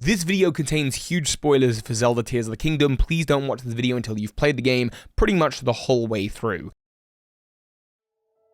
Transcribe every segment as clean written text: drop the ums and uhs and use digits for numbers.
This video contains huge spoilers for Zelda Tears of the Kingdom. Please don't watch this video until you've played the game pretty much the whole way through.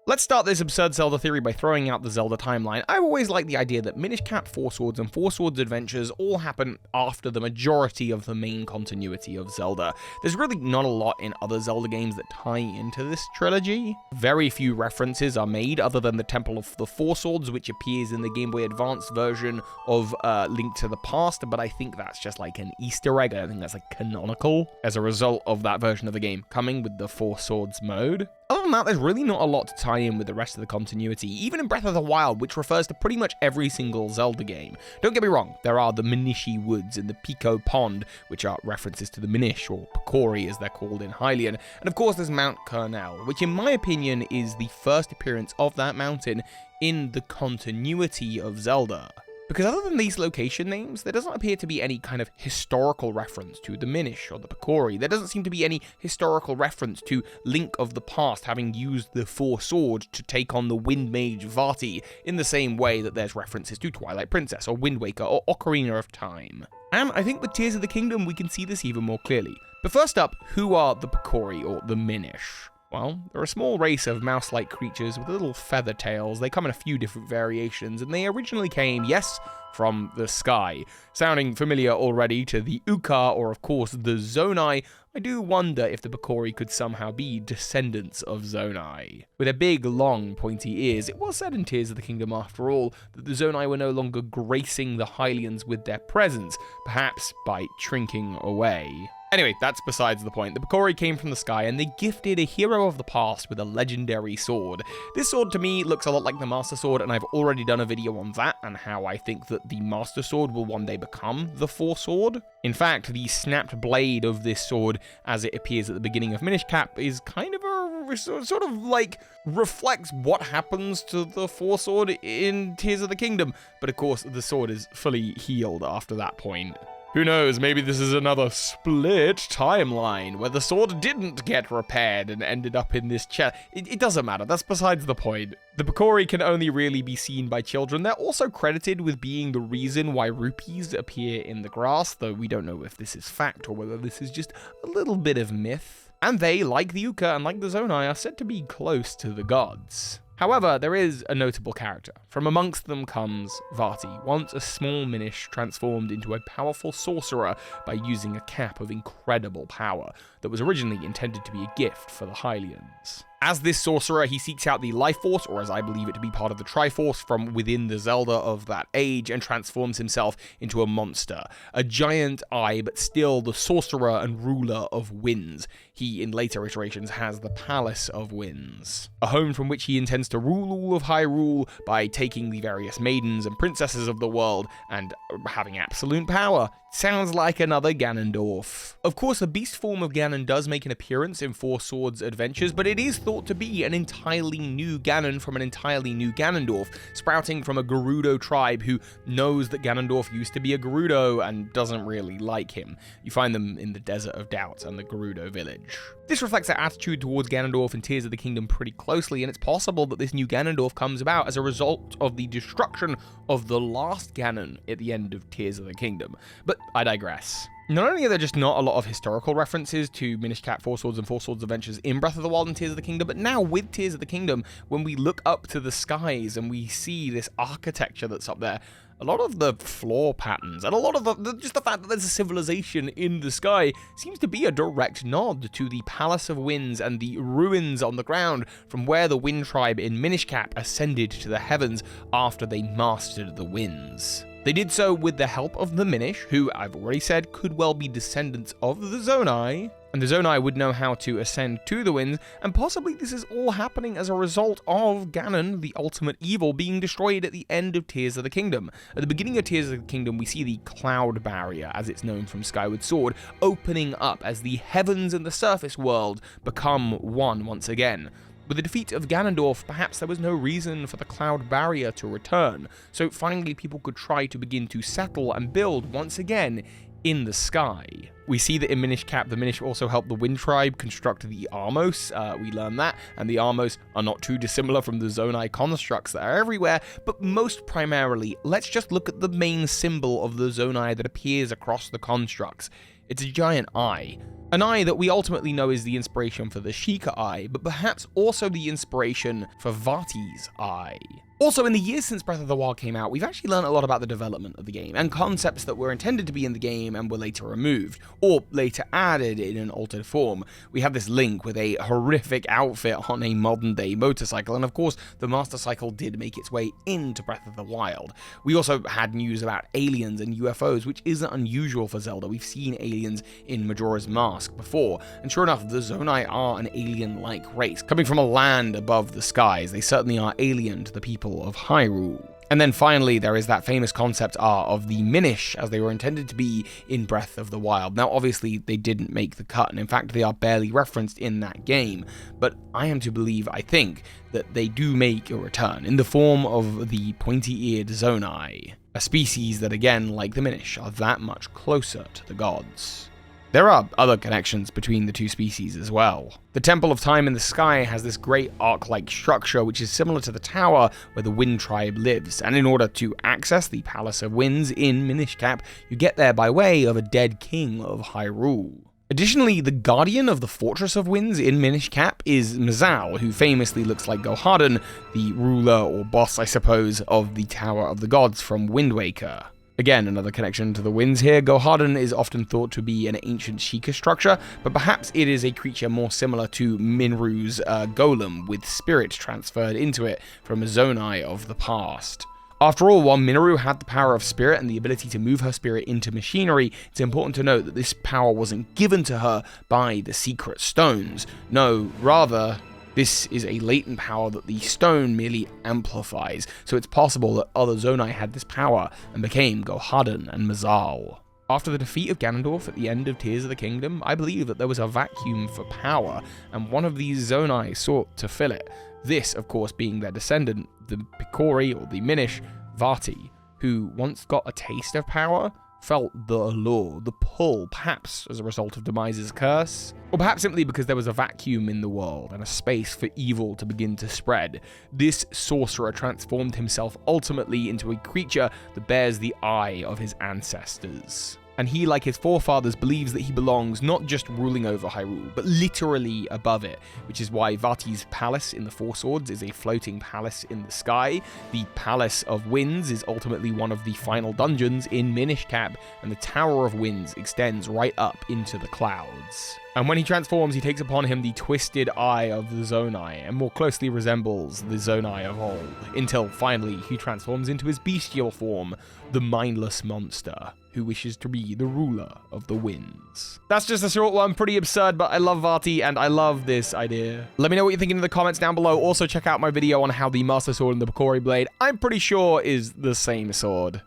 Let's start this absurd Zelda theory by throwing out the Zelda timeline. I've always liked the idea that Minish Cap, Four Swords, and Four Swords adventures all happen after the majority of the main continuity of Zelda. There's really not a lot in other Zelda games that tie into this trilogy. Very few references are made other than the Temple of the Four Swords, which appears in the Game Boy Advance version of Link to the Past, but I think that's just like an Easter egg. I don't think that's like canonical as a result of that version of the game coming with the Four Swords mode. Other than that, there's really not a lot to tie in with the rest of the continuity, even in Breath of the Wild, which refers to pretty much every single Zelda game. Don't get me wrong, there are the Minishi Woods and the Pico Pond, which are references to the Minish, or Picori as they're called in Hylian, and of course there's Mount Kernel, which in my opinion is the first appearance of that mountain in the continuity of Zelda. Because other than these location names, there doesn't appear to be any kind of historical reference to the Minish or the Picori. There doesn't seem to be any historical reference to Link of the past having used the Four Swords to take on the Wind Mage Vati in the same way that there's references to Twilight Princess or Wind Waker or Ocarina of Time. And I think with Tears of the Kingdom we can see this even more clearly. But first up, who are the Picori or the Minish? Well, they're a small race of mouse-like creatures with little feather tails. They come in a few different variations, and they originally came, yes, from the sky. Sounding familiar already to the Uka, or of course the Zonai, I do wonder if the Picori could somehow be descendants of Zonai. With their big, long, pointy ears, it was said in Tears of the Kingdom after all that the Zonai were no longer gracing the Hylians with their presence, perhaps by shrinking away. Anyway, that's besides the point. The Picori came from the sky and they gifted a hero of the past with a legendary sword. This sword to me looks a lot like the Master Sword, and I've already done a video on that and how I think that the Master Sword will one day become the Four Sword. In fact, the snapped blade of this sword as it appears at the beginning of Minish Cap is kind of a sort of like reflects what happens to the Four Sword in Tears of the Kingdom. But of course, the sword is fully healed after that point. Who knows, maybe this is another split timeline where the sword didn't get repaired and ended up in this chest. It doesn't matter, that's besides the point. The Picori can only really be seen by children. They're also credited with being the reason why rupees appear in the grass, though we don't know if this is fact or whether this is just a little bit of myth. And they, like the Uka and like the Zonai, are said to be close to the gods. However, there is a notable character. From amongst them comes Vati, once a small Minish transformed into a powerful sorcerer by using a cap of incredible power that was originally intended to be a gift for the Hylians. As this sorcerer, he seeks out the Life Force, or as I believe it to be part of the Triforce, from within the Zelda of that age and transforms himself into a monster. A giant eye, but still the sorcerer and ruler of winds. He, in later iterations, has the Palace of Winds, a home from which he intends to rule all of Hyrule by taking the various maidens and princesses of the world and having absolute power. Sounds like another Ganondorf. Of course, the beast form of Ganon does make an appearance in Four Swords Adventures, but it is thought to be an entirely new Ganon from an entirely new Ganondorf, sprouting from a Gerudo tribe who knows that Ganondorf used to be a Gerudo and doesn't really like him. You find them in the Desert of Doubt and the Gerudo village. This reflects their attitude towards Ganondorf in Tears of the Kingdom pretty closely, and it's possible that this new Ganondorf comes about as a result of the destruction of the last Ganon at the end of Tears of the Kingdom. But I digress. Not only are there just not a lot of historical references to Minish Cap, Four Swords, and Four Swords Adventures in Breath of the Wild and Tears of the Kingdom, but now with Tears of the Kingdom, when we look up to the skies and we see this architecture that's up there, a lot of the floor patterns and a lot of just the fact that there's a civilization in the sky seems to be a direct nod to the Palace of Winds and the ruins on the ground from where the Wind Tribe in Minish Cap ascended to the heavens after they mastered the winds. They did so with the help of the Minish, who I've already said could well be descendants of the Zonai, and the Zonai would know how to ascend to the winds, and possibly this is all happening as a result of Ganon, the ultimate evil, being destroyed at the end of Tears of the Kingdom. At the beginning of Tears of the Kingdom, we see the Cloud Barrier, as it's known from Skyward Sword, opening up as the heavens and the surface world become one once again. With the defeat of Ganondorf, perhaps there was no reason for the Cloud Barrier to return, so finally people could try to begin to settle and build once again in the sky. We see that in Minish Cap, the Minish also helped the Wind Tribe construct the Armos. We learn that, and the Armos are not too dissimilar from the Zonai constructs that are everywhere, but most primarily, let's just look at the main symbol of the Zonai that appears across the constructs. It's a giant eye. An eye that we ultimately know is the inspiration for the Sheikah eye, but perhaps also the inspiration for Vati's eye. Also, in the years since Breath of the Wild came out, we've actually learned a lot about the development of the game, and concepts that were intended to be in the game and were later removed, or later added in an altered form. We have this Link with a horrific outfit on a modern-day motorcycle, and of course, the Master Cycle did make its way into Breath of the Wild. We also had news about aliens and UFOs, which isn't unusual for Zelda. We've seen aliens in Majora's Mask before, and sure enough, the Zonai are an alien-like race. Coming from a land above the skies, they certainly are alien to the people of Hyrule. And then finally, there is that famous concept art of the Minish, as they were intended to be in Breath of the Wild. Now, obviously, they didn't make the cut, and in fact, they are barely referenced in that game, but I am to believe, I think, that they do make a return, in the form of the pointy-eared Zonai, a species that, again, like the Minish, are that much closer to the gods. There are other connections between the two species as well. The Temple of Time in the Sky has this great arc-like structure which is similar to the tower where the Wind Tribe lives, and in order to access the Palace of Winds in Minish Cap, you get there by way of a dead king of Hyrule. Additionally, the guardian of the Fortress of Winds in Minish Cap is Mazal, who famously looks like Goharden, the ruler or boss, I suppose, of the Tower of the Gods from Wind Waker. Again, another connection to the winds here. Goharden is often thought to be an ancient Sheikah structure, but perhaps it is a creature more similar to Minru's golem, with spirit transferred into it from a Zonai of the past. After all, while Minru had the power of spirit and the ability to move her spirit into machinery, it's important to note that this power wasn't given to her by the secret stones. No, rather, this is a latent power that the stone merely amplifies, so it's possible that other Zonai had this power and became Goharden and Mazal. After the defeat of Ganondorf at the end of Tears of the Kingdom, I believe that there was a vacuum for power, and one of these Zonai sought to fill it. This, of course, being their descendant, the Picori, or the Minish, Vati, who once got a taste of power, felt the allure, the pull, perhaps as a result of Demise's curse, or perhaps simply because there was a vacuum in the world and a space for evil to begin to spread. This sorcerer transformed himself ultimately into a creature that bears the eye of his ancestors. And he, like his forefathers, believes that he belongs not just ruling over Hyrule, but literally above it, which is why Vati's palace in the Four Swords is a floating palace in the sky. The Palace of Winds is ultimately one of the final dungeons in Minish Cap, and the Tower of Winds extends right up into the clouds. And when he transforms, he takes upon him the twisted eye of the Zonai, and more closely resembles the Zonai of old, until finally he transforms into his bestial form, the mindless monster, who wishes to be the ruler of the winds. That's just a short one, pretty absurd, but I love Vati, and I love this idea. Let me know what you're thinking in the comments down below. Also check out my video on how the Master Sword and the Picori Blade, I'm pretty sure, is the same sword.